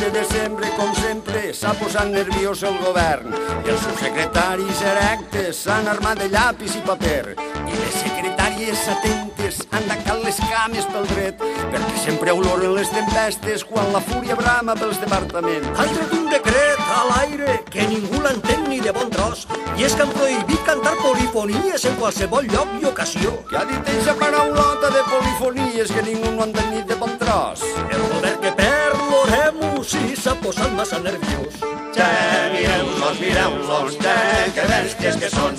de desembre, com sempre, s'ha posat nerviós el govern i els subsecretaris erectes s'han armat de llapis i paper i les secretàries atentes han tacat les cames pel dret perquè sempre oloren les tempestes quan la fúria brama pels departaments. Han tret un decret a l'aire que ningú l'entén ni de bon tros i és que han prohibit cantar polifonies en qualsevol lloc i ocasió. Què ha dit eixa paraulota de polifonies que ningú no ha entenit de bon tros? El govern que perd l'Oremus i s'ha posat massa nerviós. Mireu-los, que bèsties que són.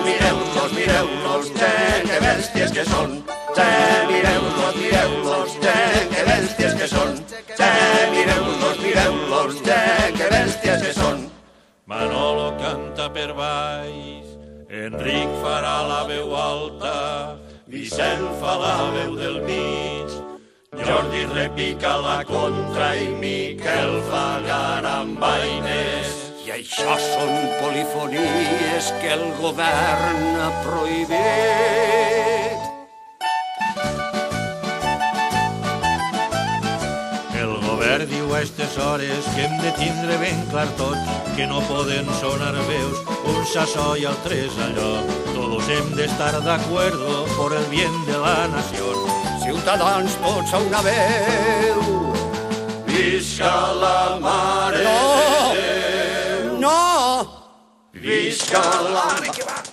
Mireu-los, que bèsties que són. Mireu-los, que bèsties que són. Mireu-los, que bèsties que són. Manolo canta per baix, Enric farà la veu alta, Vicent fa la veu del mig, Jordi repica la contra i Miquel fa garambaines. I això són polifonies que el govern ha prohibit. El govern diu a estes hores que hem de tindre ben clar tots que no poden sonar veus uns a so i altres allò. Todos hem d'estar d'acuerdo por el bien de la nación. Ciutadans tots a una veu. Visca la mare No! Visca la mare que va!